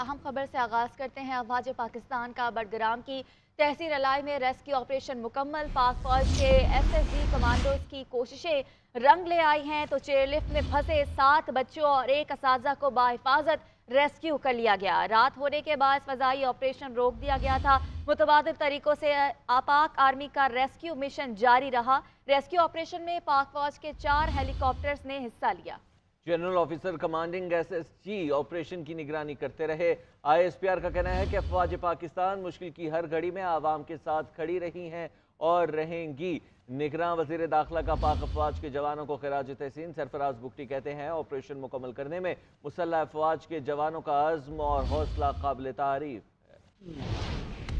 اہم خبر سے آغاز کرتے ہیں۔ افواج پاکستان کا بڈگرام کی تحصیل الائی میں ریسکیو آپریشن مکمل۔ پاک فوج کے ایس ایس جی کمانڈوز کی کوششیں رنگ لے آئی ہیں تو چیئر لفٹ میں پھنسے 7 بچوں اور 1 اساتذہ کو بحفاظت ریسکیو کر لیا گیا۔ رات ہونے کے باعث فضائی آپریشن روک دیا گیا تھا۔ متبادل طریقوں سے پاک آرمی کا ریسکیو مشن جاری رہا۔ ریسکیو آپریشن میں پاک فوج کے 4 ہیلی کاپٹرز نے حصہ لیا۔ General officer commanding S S G operation کی نگرانی کرتے رہے۔ آئی ایس پی آر کا کہنا ہے کہ افواج پاکستان مشکل کی ہر گھڑی میں عوام کے ساتھ کھڑی رہی ہیں اور رہیں گی۔ نگراں وزیر داخلہ کا پاک افواج کے جوانوں کو خراج تحسین۔ سرفراز بگٹی کہتے ہیں آپریشن مکمل کرنے میں مسلح افواج کے جوانوں کا عزم اور حوصلہ قابل تعریف ہے۔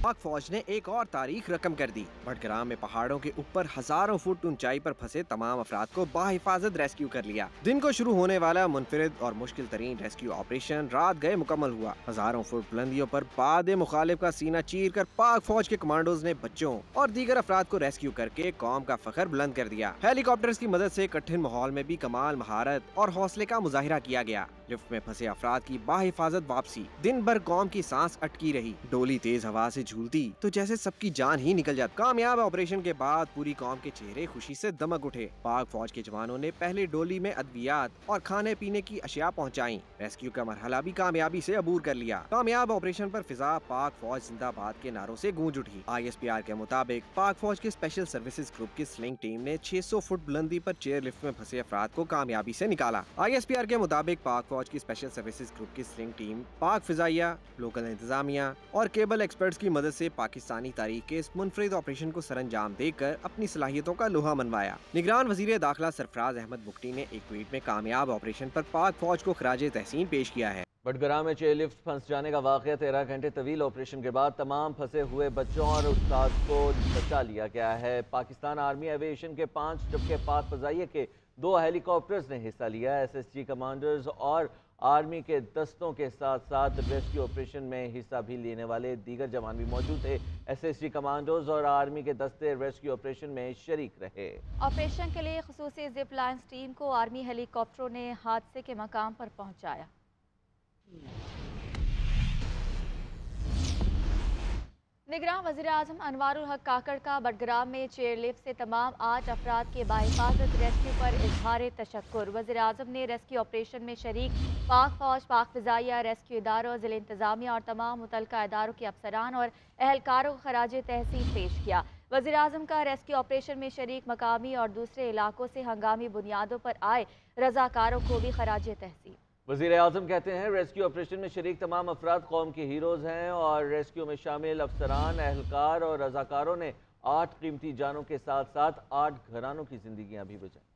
پاک فوج نے ایک اور تاریخ رقم کر دی۔ بڈگرام میں پہاڑوں کے اوپر ہزاروں فٹ اونچائی پر پھنسے تمام افراد کو بحفاظت ریسکیو کر لیا۔ دن کو شروع ہونے والا منفرد اور مشکل ترین ریسکیو آپریشن رات گئے مکمل ہوا۔ ہزاروں فٹ بلندیوں پر باد مخالف کا سینہ چیر کر پاک فوج کے کمانڈوز نے بچوں اور دیگر افراد کو ریسکیو کر کے قوم کا فخر بلند کر دیا۔ ہیلی کاپٹرز کی مدد سے کٹھن ماحول میں بھی کمال مہارت اور حوصلے کا مظاہرہ کیا گیا۔ لفٹ میں پھنسے افراد کی بحفاظت واپسی۔ دن بھر قوم کی سانس اٹکی رہی۔ ڈولی تیز ہوا سے جھولتی تو جیسے سب کی جان ہی نکل جاتی۔ کامیاب آپریشن کے بعد پوری قوم کے چہرے خوشی سے دمک اٹھے۔ پاک فوج کے جوانوں نے پہلے ڈولی میں ادویات اور کھانے پینے کی اشیاء پہنچائیں۔ ریسکیو کا مرحلہ بھی کامیابی سے عبور کر لیا۔ کامیاب آپریشن پر فضا پاک فوج زندہ باد کے نعروں سے گونج اٹھی۔ آئی ایس پی آر کے مطابق پاک فوج کے اسپیشل سروسز گروپ کی سلنگ ٹیم نے 600 فٹ بلندی پر چیئر لفٹ میں پھنسے افراد کو کامیابی سے نکالا۔ آئی ایس پی آر کے مطابق پاک فوج کی اسپیشل سروسز گروپ کی سلنگ ٹیم پاک فضائیہ، لوکل انتظامیہ اور کیبل ایکسپرٹس کی مدد سے پاکستانی تاریخ کے اس منفرد آپریشن کو سر انجام دے کر اپنی صلاحیتوں کا لوہا منوایا۔ نگران وزیر داخلہ سرفراز احمد بگٹی نے ایک ٹویٹ میں کامیاب آپریشن پر پاک فوج کو خراج تحسین پیش کیا ہے۔ بڈگرام میں چیئر لفٹ پھنس جانے کا واقعہ 13 گھنٹے طویل آپریشن کے بعد تمام پھنسے ہوئے بچوں اور استاد کو بچا لیا گیا ہے۔ پاکستان آرمی ایویشن کے 5 جبکہ پاک فضائیہ کے 2 ہیلی کاپٹرز نے حصہ لیا۔ ایس ایس جی کمانڈرز اور آرمی کے دستوں کے ساتھ ساتھ ریسکیو آپریشن میں حصہ بھی لینے والے دیگر جوان بھی موجود تھے۔ ایس ایس جی کمانڈوز اور آرمی کے دستے ریسکیو آپریشن میں شریک رہے۔ آپریشن کے لیے خصوصی زپ لائنز ٹیم کو آرمی ہیلی کاپٹروں نے حادثے کے مقام پر پہنچایا۔ نگراں وزیر اعظم انوار الحق کاکڑ کا بڈگرام میں چیئر لفٹ سے تمام 8 افراد کے بحفاظت ریسکیو پر اظہار تشکر۔ وزیر اعظم نے ریسکیو آپریشن میں شریک پاک فوج، پاک فضائیہ، ریسکیو اداروں، ضلع انتظامیہ اور تمام متعلقہ اداروں کے افسران اور اہلکاروں کو خراج تحسین پیش کیا۔ وزیر اعظم کا ریسکیو آپریشن میں شریک مقامی اور دوسرے علاقوں سے ہنگامی بنیادوں پر آئے رضاکاروں کو بھی خراج تحسین۔ وزیر اعظم کہتے ہیں ریسکیو آپریشن میں شریک تمام افراد قوم کے ہیروز ہیں اور ریسکیو میں شامل افسران، اہلکار اور رضاکاروں نے 8 قیمتی جانوں کے ساتھ ساتھ 8 گھرانوں کی زندگیاں بھی بچائیں۔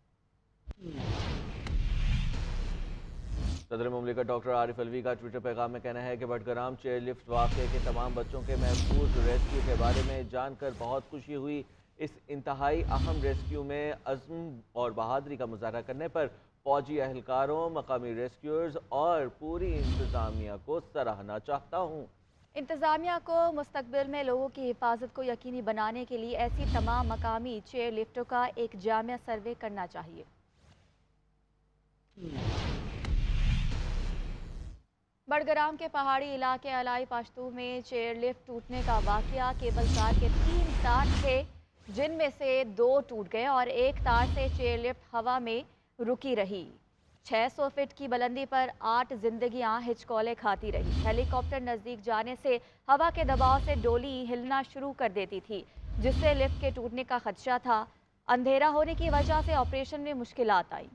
صدر مملکت ڈاکٹر عارف علوی کا ٹویٹر پیغام میں کہنا ہے کہ بڈگرام چیئر لفٹ واقعے کے تمام بچوں کے محفوظ ریسکیو کے بارے میں جان کر بہت خوشی ہوئی۔ اس انتہائی اہم ریسکیو میں عزم اور بہادری کا مظاہرہ کرنے پر فوجی اہلکاروں، مقامی ریسکیورز اور پوری انتظامیہ کو سراہنا چاہتا ہوں۔ انتظامیہ کو مستقبل میں لوگوں کی حفاظت کو یقینی بنانے کے لیے ایسی تمام مقامی چیئر لفٹوں کا ایک جامع سروے کرنا چاہیے۔ بڈگرام کے پہاڑی علاقے الائی پاشتو میں چیئر لفٹ ٹوٹنے کا واقعہ۔ کیبل کار کے 3 تار تھے جن میں سے 2 ٹوٹ گئے اور ایک تار سے چیئر لفٹ ہوا میں رکی رہی۔ 600 فٹ کی بلندی پر 8 زندگیاں ہچکولے کھاتی رہی۔ ہیلی کاپٹر نزدیک جانے سے ہوا کے دباؤ سے ڈولی ہلنا شروع کر دیتی تھی جس سے لفٹ کے ٹوٹنے کا خدشہ تھا۔ اندھیرا ہونے کی وجہ سے آپریشن میں مشکلات آئیں۔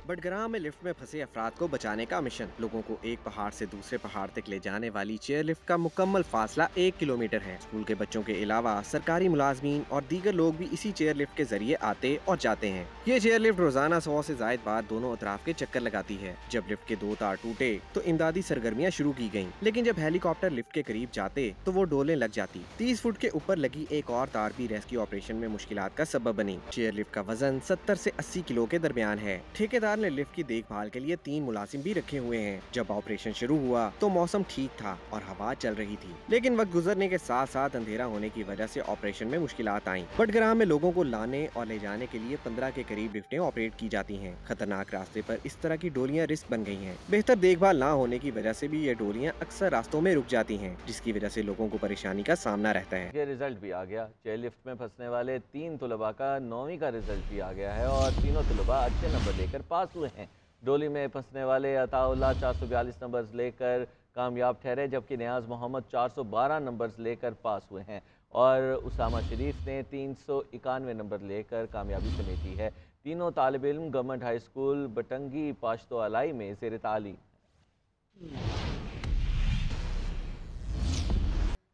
بڈگرام میں لفٹ میں پھنسے افراد کو بچانے کا مشن۔ لوگوں کو ایک پہاڑ سے دوسرے پہاڑ تک لے جانے والی چیئر لفٹ کا مکمل فاصلہ 1 کلومیٹر ہے۔ اسکول کے بچوں کے علاوہ سرکاری ملازمین اور دیگر لوگ بھی اسی چیئر لفٹ کے ذریعے آتے اور جاتے ہیں۔ یہ چیئر لفٹ روزانہ 100 سے زائد بار دونوں اطراف کے چکر لگاتی ہے۔ جب لفٹ کے 2 تار ٹوٹے تو امدادی سرگرمیاں شروع کی گئیں، لیکن جب ہیلی کاپٹر لفٹ کے قریب جاتے تو وہ ڈولیں لگ جاتی۔ 30 فٹ کے اوپر لگی ایک اور تار بھی ریسکیو آپریشن میں مشکلات کا سبب بنی۔ چیئر لفٹ کا وزن 70 سے 80 کلو کے درمیان ہے۔ ٹھیکیدار ठेकेदार ने लिफ्ट की देखभाल के लिए 3 मुलाजिम भी रखे हुए हैं। जब ऑपरेशन शुरू हुआ तो मौसम ठीक था और हवा चल रही थी, लेकिन वक्त गुजरने के साथ साथ अंधेरा होने की वजह से ऑपरेशन में मुश्किलात आईं। बडग्राम में लोगों को लाने और ले जाने के लिए 15 के करीब लिफ्टें ऑपरेट की जाती हैं। खतरनाक रास्ते पर इस तरह की डोलियां रिस्क बन गई हैं। बेहतर देखभाल ना होने की वजह से भी ये डोलियां अक्सर रास्तों में रुक जाती हैं, जिसकी वजह से लोगों को परेशानी का सामना रहता है। ये रिजल्ट भी आ गया। चेयर लिफ्ट में फंसने वाले 3 तलबा का 9वीं का रिजल्ट भी आ गया है और तीनों तलबा अच्छे नंबर लेकर पास हुए हैं। डोली में फंसने वाले अताउल्लाह 442 नंबर लेकर कामयाब ठहरे, जबकि नियाज मोहम्मद 412 नंबर्स लेकर पास हुए हैं और उसामा शरीफ ने 391 नंबर लेकर कामयाबी समेटी है। तीनों तालिब इल्म गवर्नमेंट हाई स्कूल बटंगी पाश्तो अलाई में ज़ेर तालीम।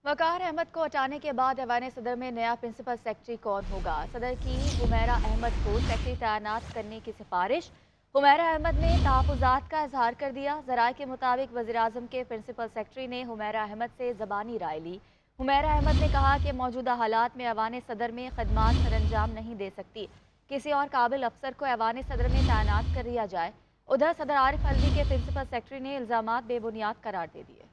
वकार अहमद को हटाने के बाद ऐवान सदर में नया प्रिंसिपल सेक्रेटरी कौन होगा? सदर की हुमैरा अहमद को सेक्रेटरी तैनात करने की सिफारिश। हुमैरा अहमद ने तहफ़्फ़ुज़ात का इजहार कर दिया। ज़राए के मुताबिक वज़ीर-ए-आज़म के प्रिंसिपल सेक्रेटरी ने हुमैरा अहमद से ज़बानी राय ली। हुमैरा अहमद ने कहा कि मौजूदा हालात में ऐवान सदर में खदमात सरअंजाम नहीं दे सकती, किसी और काबिल अफसर को ऐवान सदर में तैनात कर दिया जाए। उधर सदर आरिफ अलवी के प्रिंसिपल सेक्रेटरी ने इल्ज़ामात बेबुनियाद करार दे दिए।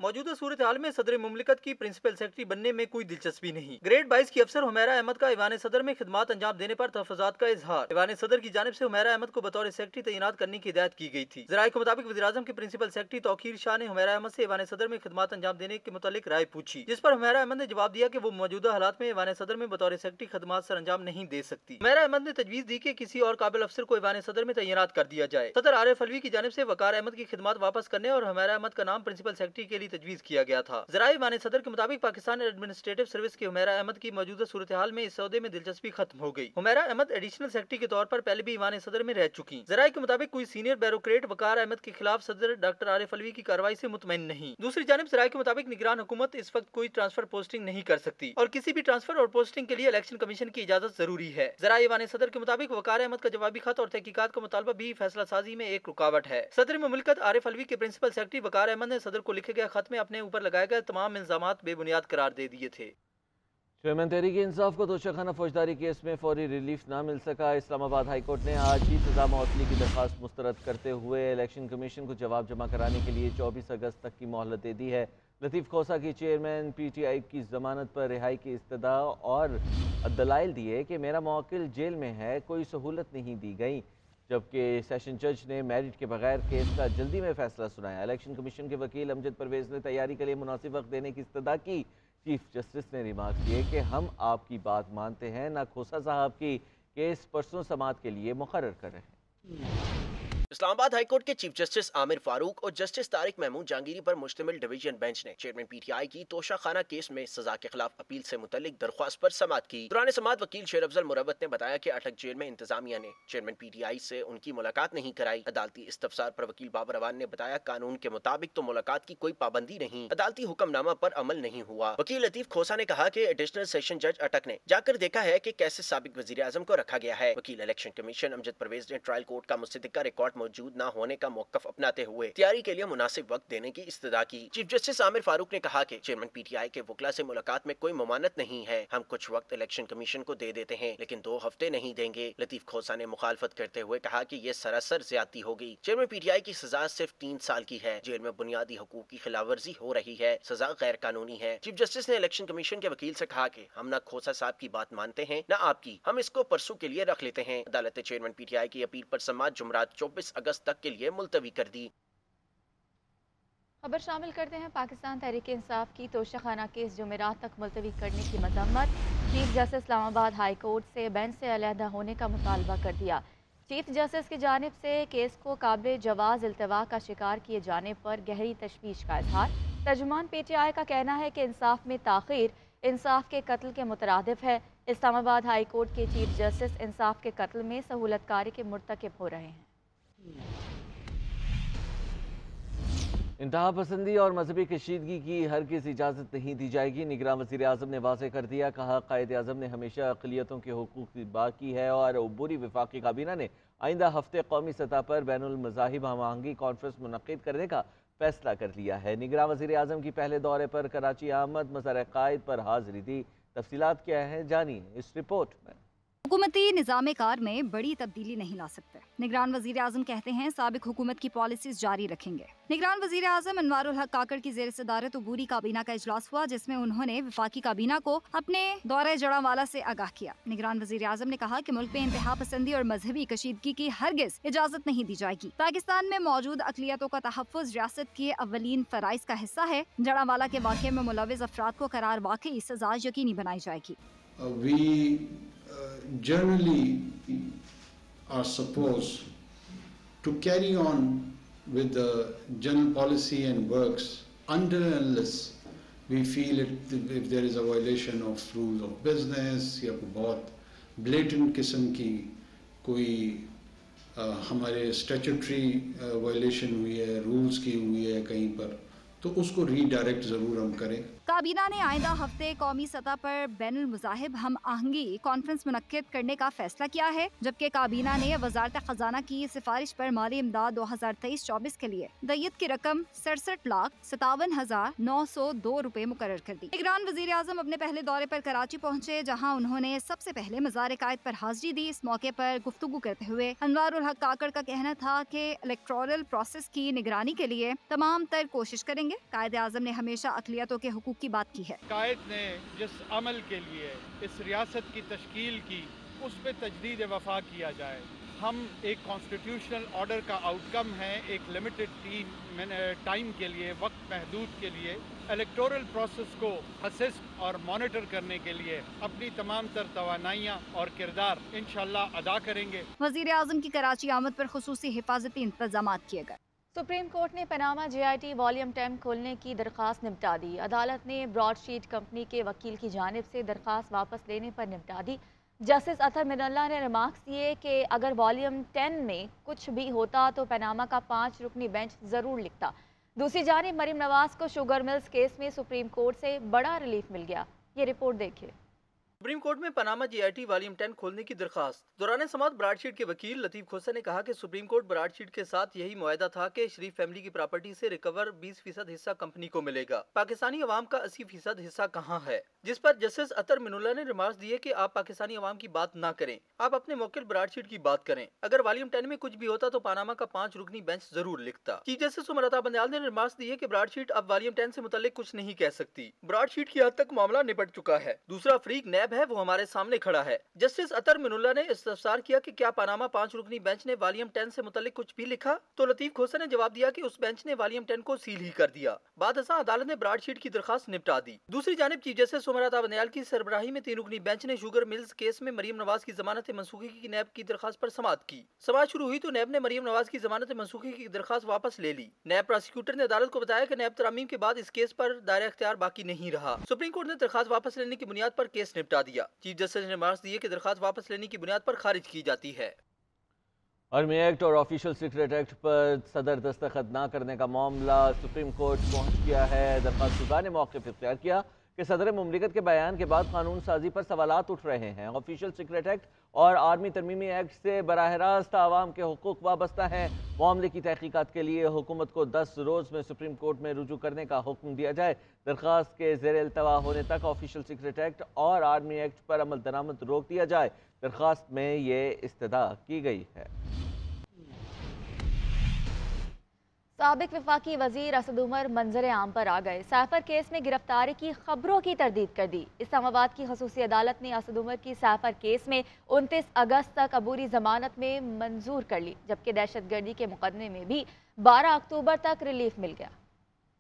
मौजूदा सूरत हाल में सदर मुमलिकत की प्रिंसिपल सेक्रेटरी बनने में कोई दिलचस्पी नहीं। ग्रेड 22 की अफसर हुमैरा अहमद का ऐवान सदर में खिदमात अंजाम देने पर तहफ़्फ़ुज़ात का इजहार। ऐवान सदर की जानिब से हुमैरा अहमद को बतौर सेक्रेटरी तैनात करने की हिदायत की गई थी। ज़राए के मुताबिक वज़ीर-ए-आज़म के प्रिंसिपल सेक्रेटरी तौकीर शाह ने हुमैरा अहमद से ऐवान सदर में खिदमात अंजाम देने के मुतालिक राय पूछी, जिस पर हुमैरा अहमद ने जवाब दिया कि वो मौजूदा हालात में ऐवान सदर में बतौर सेक्रेटरी खिदमात सर अंजाम नहीं दे सकती। हुमैरा अहमद ने तजवीज़ दी कि किसी और काबिल अफसर को ऐवान सदर में तैनात कर दिया जाए। सदर आरिफ अलवी की जानिब से वकार अहमद की खिदमात वापस करने और हुमैरा अहमद का नाम प्रिंसिपल सेक्रेटरी के लिए तजवीज़ किया गया था। ज़राए वाने सदर के मुताबिक पाकिस्तान एडमिनिस्ट्रेटिव सर्विस के हुमैरा अहमद की मौजूदा सूरत हाल में इस सौदे में दिलचस्पी खत्म हो गई। हुमैरा अहमद एडिशनल सेक्रेटरी के तौर पर पहले भी वाने सदर में रह चुकी। ज़राए के मुताबिक कोई सीनियर ब्यूरोक्रेट वकार अहमद के खिलाफ सदर डॉक्टर आरिफ अलवी की कार्रवाई से मुतमईन नहीं। दूसरी जानिब ज़राए के मुताबिक निगरान हुकूमत इस वक्त कोई ट्रांसफर पोस्टिंग नहीं कर सकती और किसी भी ट्रांसफर और पोस्टिंग के लिए इलेक्शन कमीशन की इजाजत जरूरी है। ज़राए वाने सदर के मुताबिक वकार अहमद का जवाबी खत और तहकीकात का मुतालबा भी फैसला साजी में एक रुकावट है। सदर मुमलिकत आरिफ अलवी के प्रिंसिपल सेक्रेटरी वकार अहमद ने सदर को लिखे गए खत में अपने ऊपर लगाए गए तमाम इल्जामात बेबुनियाद करार दे दिए थे। चेयरमैन तहरीक इंसाफ को तोशाखाना फौजदारी केस में फौरी रिलीफ ना मिल सका। इस्लामाबाद हाई कोर्ट ने आज ही सजा मौतली की दरख्वास्त मुस्तरद करते हुए इलेक्शन कमीशन को जवाब जमा कराने के लिए 24 अगस्त तक की मोहलत दे दी है। लतीफ़ खोसा की चेयरमैन PTI की जमानत पर रिहाई की इस्तदा और दलाइल दिए कि मेरा मौकिल जेल में है, कोई सहूलत नहीं दी गई, जबकि सेशन जज ने मेरिट के बगैर केस का जल्दी में फैसला सुनाया। इलेक्शन कमीशन के वकील अमजद परवेज़ ने तैयारी के लिए मुनासिब वक्त देने की इस्तदा की। चीफ जस्टिस ने रिमार्क किए कि हम आपकी बात मानते हैं, ना खोसा साहब की केस परसों समात के लिए मुकर्रर कर रहे हैं। इस्लामाबाद हाई कोर्ट के चीफ जस्टिस आमिर फारूक और जस्टिस तारिक महमूद जहांगीरी पर मुश्तमिल डिवीजन बेंच ने चेयरमैन PTI की तोशाखाना केस में सजा के खिलाफ अपील से मुतल्लिक दरख्वास्त पर समात की। दौरान समात वकील शेर अफजल मुरवत ने बताया कि अटक जेल में इंतजामिया ने चेयरमैन PTI से उनकी मुलाकात नहीं कराई। अदालती इस्तफसार पर वकील बाबर अवान ने बताया कानून के मुताबिक तो मुलाकात की कोई पाबंदी नहीं, अदालती हुक्मनामा पर अमल नहीं हुआ। वकील लतीफ खोसा ने कहा कि एडिशनल सेशन जज अटक ने जाकर देखा है कि कैसे साबिक वजीर आजम को रखा गया है। वकील इलेक्शन कमीशन अमजद परवेज ने ट्रायल कोर्ट का मुस्तदिका रिकॉर्ड मौजूद न होने का मौकफ अपनाते हुए तैयारी के लिए मुनासिब वक्त देने की इस्तदा की। चीफ जस्टिस आमिर फारूक ने कहा कि चेयरमैन PTI के वकला से मुलाकात में कोई ममानत नहीं है, हम कुछ वक्त इलेक्शन कमीशन को दे देते हैं लेकिन 2 हफ्ते नहीं देंगे। लतीफ खोसा ने मुखालफत करते हुए कहा कि ये सरासर ज्यादती होगी। चेयरमैन PTI की सजा सिर्फ 3 साल की है, जेल में बुनियादी हकूक की खिलाफवर्जी हो रही है, सजा गैर कानूनी है। चीफ जस्टिस ने इलेक्शन कमीशन के वकील से कहा कि हम न खोसा साहब की बात मानते हैं न आपकी, हम इसको परसों के लिए रख लेते हैं। अदालत ने चेयरमैन PTI की अपील पर समात जुमरात 24 अगस्त तक के लिए मुलतवी कर दी। खबर शामिल करते हैं पाकिस्तान तहरीक इंसाफ की तोशाखाना केस जुमेरात तक मुलतवी करने की मजम्मत। Chief justice Islamabad high court से बेंच से अलहदा होने का मुतालबा कर दिया। चीफ जस्टिस की जानिब से केस को काबिल जवाज इल्तवा का शिकार किए जाने पर गहरी तशवीश का इजहार। तर्जुमान PTI का कहना है कि इंसाफ में ताखीर इंसाफ के कत्ल के मुतरादिफ है। इस्लामाबाद हाई कोर्ट के चीफ जस्टिस इंसाफ के कत्ल में सहूलतकारी के मुर्तकिब हो रहे हैं। इंतहा पसंदी और मजहबी कशीदगी की हरगिज़ इजाज़त नहीं दी जाएगी। निगरान वज़ीर आज़म ने वाज़ेह कर दिया। कहा कायद आज़म ने हमेशा अक़लियतों के हुकूक़ की बात की है और अबूरी वफाकी काबीना ने आइंदा हफ्ते कौमी सतह पर बैनुल मज़ाहिब हमआहंगी कॉन्फ्रेंस मुनक़्क़िद करने का फैसला कर लिया है। निगरान वज़ीर आज़म की पहले दौरे पर कराची आमद, मज़ार-ए-क़ाइद पर हाज़िरी दी। तफसीलात क्या है जानिए इस रिपोर्ट में। हुकूमती निज़ाम कार में बड़ी तब्दीली नहीं ला सकते। निगरान वज़ीर आज़म कहते हैं साबिक हुकूमत की पॉलिसीज जारी रखेंगे। निगरान वज़ीर आज़म अनवारुल हक काकड़ की ज़ेर सदारत अबूरी काबीना का इजलास हुआ, जिसमें उन्होंने वफाकी काबीना को अपने दौरे जड़ांवाला से आगाह किया। निगरान वज़ीर आज़म ने कहा कि मुल्क में इंतहा पसंदी और मजहबी कशीदगी की हरगिज इजाज़त नहीं दी जाएगी। पाकिस्तान में मौजूद अक़लियतों का तहफ़्फ़ुज़ रियासत के अव्वलीन फ़राइज़ का हिस्सा है। जड़ांवाला के वाक़े में मुलव्विज़ अफराद को करार वाक़ई सज़ा यकीनी बनाई जाएगी। Generally are supposed to carry on with the general policy and works until and unless we feel if there is a violation of rules of business या कोई बहुत blatant किस्म की कोई हमारे statutory violation हुई है, rules की हुई है कहीं पर, तो उसको रीडायरेक्ट ज़रूर हम करें। काबीना ने आइंदा हफ्ते कौमी सतह पर बैनुल मुज़ाहिब हम आहंगी कॉन्फ्रेंस मुनक्किद करने का फैसला किया है, जबकि काबीना ने वज़ारत ख़जाना की सिफारिश पर माली इमदाद 2023-24 के लिए दैयत की रकम 67,57,902 रुपए मुकर्रर कर दी। निगरान वज़ीर आज़म अपने पहले दौरे पर कराची पहुँचे, जहाँ उन्होंने सबसे पहले मज़ार कायद पर हाजिरी दी। इस मौके पर गुफ्तगू करते हुए अनवारुल हक काकड़ का कहना था कि इलेक्टोरल प्रोसेस की निगरानी के लिए तमाम तर कोशिश करेंगे। कायद आज़म ने हमेशा अक़लियतों के हुकूक की बात की है। कायद ने जिस अमल के लिए इस रियासत की तश्कील की, उस पे तजदीद वफा किया जाए। हम एक कॉन्स्टिट्यूशनल ऑर्डर का आउटकम है, एक लिमिटेड टाइम के लिए, वक्त महदूद के लिए इलेक्टोरल प्रोसेस को असिस्ट और मॉनिटर करने के लिए अपनी तमाम तर तवानाइयाँ और किरदार इंशाअल्लाह अदा करेंगे। वज़ीर आज़म की कराची आमद पर खुसूसी हिफाजती इंतजाम किए गए। सुप्रीम कोर्ट ने पनामा JIT वॉल्यूम 10 खोलने की दरख्वास्त निपटा दी। अदालत ने ब्रॉडशीट कंपनी के वकील की जानिब से दरख्वास्त वापस लेने पर निपटा दी। जस्टिस अतर मिनल्ला ने रिमार्क्स दिए कि अगर वॉल्यूम 10 में कुछ भी होता तो पनामा का 5 रुकनी बेंच ज़रूर लिखता। दूसरी जानिब मरीम नवाज को शुगर मिल्स केस में सुप्रीम कोर्ट से बड़ा रिलीफ मिल गया। ये रिपोर्ट देखिए। सुप्रीम कोर्ट में पनामा JIT वॉल्यूम 10 खोलने की दरखास्त। दौरान समाअत ब्रॉडशीट के वकील लतीफ खोसा ने कहा कि सुप्रीम कोर्ट ब्रॉडशीट के साथ यही मुआहदा था कि शरीफ फैमिली की प्रॉपर्टी से रिकवर 20% हिस्सा कंपनी को मिलेगा। पाकिस्तानी अवाम का 80% हिस्सा कहाँ है? जिस पर जस्टिस अतर मिनुल्लाह ने रिमार्क्स दिए कि आप पाकिस्तानी अवाम की बात ना करें, आप अपने मौकिल ब्रॉडशीट की बात करें। अगर वॉल्यूम 10 में कुछ भी होता तो पनामा का 5 रुकनी बेंच जरूर लिखता। चीफ जस्टिस उमर अता बंदयाल ने रिमार्क्स दिए कि ब्रॉडशीट अब वॉल्यूम 10 से मुतल्लिक कुछ नहीं कह सकती। ब्रॉडशीट की हद तक मामला निपट चुका है। दूसरा फरीक नैब है, वो हमारे सामने खड़ा है। जस्टिस अतर मिनुल्लाह ने इस्तफसार किया कि क्या पनामा 5 रुकनी बेंच ने वॉल्यूम 10 से मुतल्लिक कुछ भी लिखा? तो लतीफ खोसा ने जवाब दिया कि उस बेंच ने वॉल्यूम 10 को सील ही कर दिया। बाद अदालत ने ब्रॉडशीट की दरखास्त निपटा दी। दूसरी जानिब चीफ जस्टिस उमर अता बंदयाल की सरबराही में 3 रुकनी बेंच ने शुगर मिल्स केस में मरीम नवाज की जमानत मंसूखी की नैब की दरखास्त पर समाअत की। समाअत शुरू हुई तो नैब ने मरीम नवाज की जमानत मंसूखी की दरखास्त वापस ले ली। नैब प्रोसिक्यूटर ने अदालत को बताया कि नैब तरामीम के बाद इस केस पर दायरा इख्तियार बाकी नहीं रहा। सुप्रीम कोर्ट ने दरखास्त वापस लेने की बुनियाद पर केस निपटा दिया। चीफ जस्टिस ने मार्क्स दिए कि दरखास्त वापस लेने की बुनियाद पर खारिज की जाती है। आर्मी एक्ट और ऑफिशियल सीक्रेट एक्ट पर सदर दस्तखत न करने का मामला सुप्रीम कोर्ट पहुंच गया है। दरख्वास्तुदा ने मौक़िफ़ इख्तियार किया कि सदर मुमलिकत के बयान के बाद कानून साजी पर सवालात उठ रहे हैं। ऑफिशियल सीक्रेट एक्ट और आर्मी तरमीमी एक्ट से बराह रास्त आवाम के हुकूक वाबस्ता हैं। मामले की तहकीकात के लिए हुकूमत को 10 रोज़ में सुप्रीम कोर्ट में रुजू करने का हुक्म दिया जाए। दरख्वास्त के ज़ेर इल्तवा होने तक ऑफिशियल सीक्रेट एक्ट और आर्मी एक्ट पर अमल दरामद रोक दिया जाए। दरख्वास्त में ये इस्तदा की गई है। साबिक वफाकी वजीर असद उमर मंजर आम पर आ गए। सैफर केस में गिरफ्तारी की खबरों की तरदीद कर दी। इस्लामाबाद की खसूसी अदालत ने असद उमर की सैफर केस में 29 अगस्त तक अबूरी जमानत में मंजूर कर ली, जबकि दहशतगर्दी के मुकदमे में भी 12 अक्टूबर तक रिलीफ मिल गया।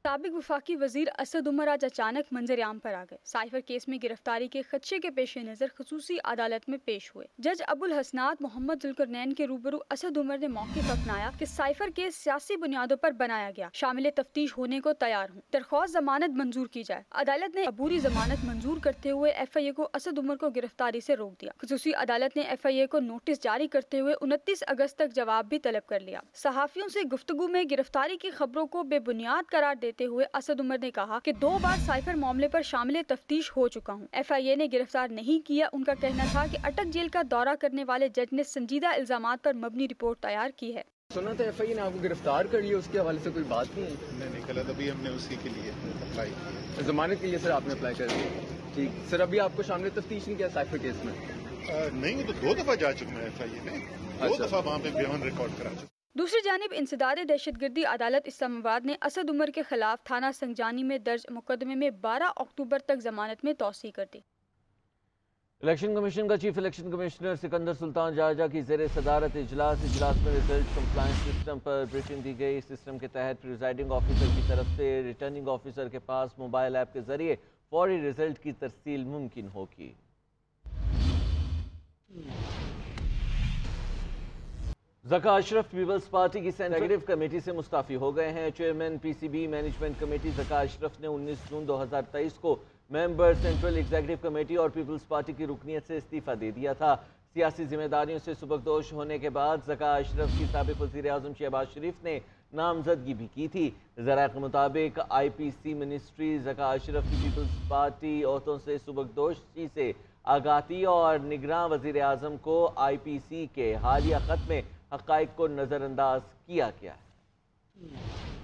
साबिक वफाकी वजीर असद उमर आज अचानक मंजर आम पर आ गए। साइफर केस में गिरफ्तारी के खदशे के पेश नज़र खसूसी अदालत में पेश हुए। जज अबुल हसनात मोहम्मद जुल्करनैन के रूबरू असद उमर ने मौक़िफ़ अपनाया कि साइफर केस सियासी बुनियादों पर बनाया गया, शामिल तफ्तीश होने को तैयार हूँ, दरख्वास्त जमानत मंजूर की जाए। अदालत ने अबूरी जमानत मंजूर करते हुए FIA को असद उमर को गिरफ्तारी से रोक दिया। खसूसी अदालत ने FIA को नोटिस जारी करते हुए 29 अगस्त तक जवाब भी तलब कर लिया। सहाफ़ियों से गुफ्तगू में गिरफ्तारी की खबरों को बेबुनियाद करार देते हुए असद उमर ने कहा कि 2 बार साइफर मामले पर शामिल तफ्तीश हो चुका हूँ। FIA ने गिरफ्तार नहीं किया। उनका कहना था कि अटक जेल का दौरा करने वाले जज ने संजीदा इल्जामात पर मबनी रिपोर्ट तैयार की है। सुना था FIA ने आपको गिरफ्तार कर लिया, उसके हवाले से कोई बात नहीं है? नहीं गलत, अभी हमने उसी के लिए अप्लाई किया। जमानत के लिए सर आपने अप्लाई कर दिया? ठीक सर, अभी आपको शामिल तफ्तीश नहीं किया साइफर केस में? नहीं, वो तो 2 दफा जा चुका है FIA में, 2 दफा वहाँ पे बयान रिकॉर्ड करा चुका। दूसरी जानिब इंसदाद दहशतगर्दी अदालत इस्लामाबाद ने असद उमर के खिलाफ थाना संजानी में दर्ज मुकदमे में 12 अक्टूबर तक जमानत में तौसी कर दी। इलेक्शन कमीशन का chief election commissioner Sikandar Sultan जारजा की जेर सदारत इजलास में रिजल्ट कंप्लायंस सिस्टम पर ब्रीफिंग दी गई। सिस्टम के तहत प्रिजाइडिंग ऑफिसर की तरफ से रिटर्निंग ऑफिसर के पास मोबाइल ऐप के जरिए फौरी रिजल्ट की तरसील मुमकिन होगी। ज़का अशरफ पीपल्स पार्टी की सेंट्रल कमेटी से मुस्ताफी हो गए हैं। Chairman PCB management committee Zaka Ashraf ने 19 जून 2023 को मेंबर सेंट्रल एग्जीक्यूटिव कमेटी और पीपल्स पार्टी की रुकनीत से इस्तीफा दे दिया था। सियासी जिम्मेदारियों से सुबकदोश होने के बाद ज़का अशरफ की साबिक वज़ीर आज़म शहबाज शरीफ ने नामजदगी भी की थी। ज़राए के मुताबिक IPC मिनिस्ट्री ज़का अशरफ की पीपल्स पार्टी औहदों से सुबकदोशी से आगाती और निगरान वज़ीर आज़म को IPC के हालिया ख़त में हक़ाइक़ को नज़रअंदाज किया गया है।